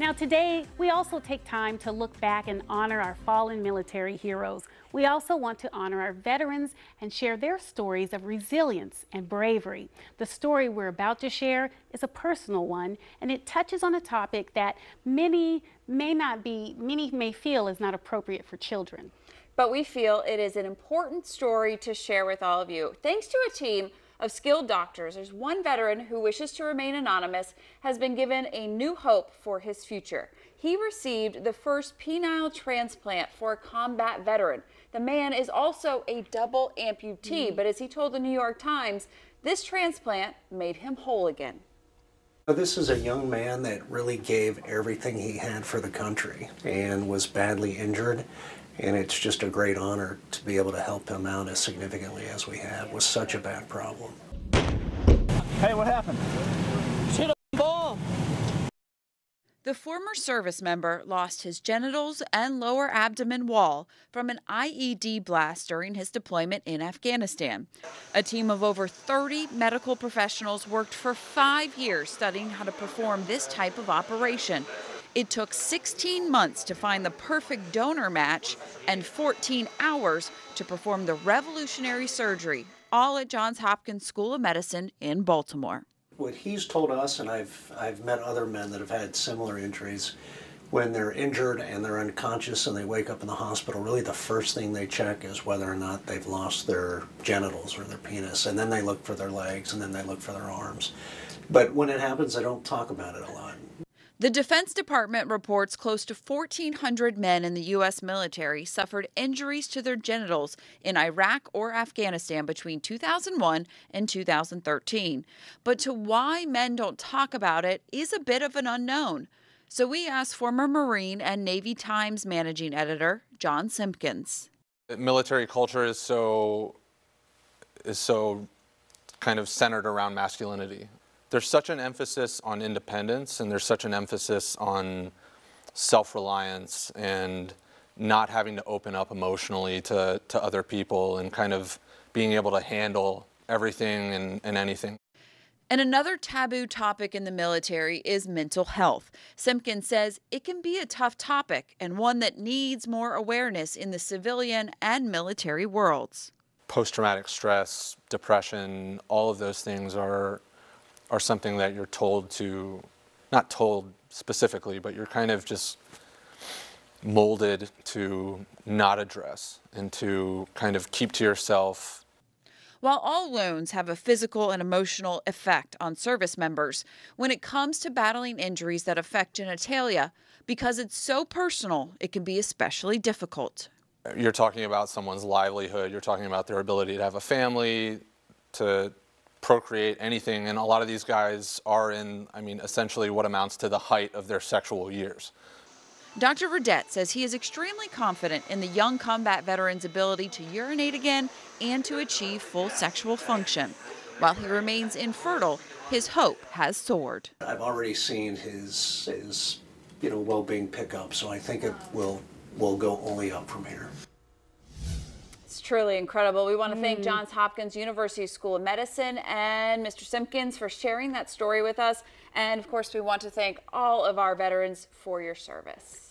Now today, we also take time to look back and honor our fallen military heroes. We also want to honor our veterans and share their stories of resilience and bravery. The story we're about to share is a personal one, and it touches on a topic that many may feel is not appropriate for children. But we feel it is an important story to share with all of you. Thanks to a team of skilled doctors, there's one veteran who wishes to remain anonymous, has been given a new hope for his future. He received the first penile transplant for a combat veteran. The man is also a double amputee, but as he told the New York Times, this transplant made him whole again. This is a young man that really gave everything he had for the country and was badly injured. And it's just a great honor to be able to help him out as significantly as we have with such a bad problem. Hey, what happened? Shit up ball. The former service member lost his genitals and lower abdomen wall from an IED blast during his deployment in Afghanistan. A team of over 30 medical professionals worked for 5 years studying how to perform this type of operation. It took 16 months to find the perfect donor match and 14 hours to perform the revolutionary surgery, all at Johns Hopkins School of Medicine in Baltimore. What he's told us, and I've met other men that have had similar injuries, when they're injured and they're unconscious and they wake up in the hospital, really the first thing they check is whether or not they've lost their genitals or their penis, and then they look for their legs, and then they look for their arms. But when it happens, they don't talk about it a lot. The Defense Department reports close to 1,400 men in the U.S. military suffered injuries to their genitals in Iraq or Afghanistan between 2001 and 2013. But to why men don't talk about it is a bit of an unknown. So we asked former Marine and Navy Times managing editor John Simpkins. Military culture is so kind of centered around masculinity. There's such an emphasis on independence, and there's such an emphasis on self-reliance and not having to open up emotionally to other people and kind of being able to handle everything and anything. And another taboo topic in the military is mental health. Simpkins says it can be a tough topic and one that needs more awareness in the civilian and military worlds. Post-traumatic stress, depression, all of those things are something that you're told to, not told specifically, but you're kind of just molded to not address and to kind of keep to yourself. While all wounds have a physical and emotional effect on service members, when it comes to battling injuries that affect genitalia, because it's so personal, it can be especially difficult. You're talking about someone's livelihood, you're talking about their ability to have a family, to procreate anything, and a lot of these guys are in, essentially what amounts to the height of their sexual years. Dr. Redett says he is extremely confident in the young combat veteran's ability to urinate again and to achieve full sexual function. While he remains infertile, his hope has soared. I've already seen his well-being pick up, so I think it will go only up from here. It's truly incredible. We want to thank Johns Hopkins University School of Medicine and Mr. Simpkins for sharing that story with us. And of course, we want to thank all of our veterans for your service.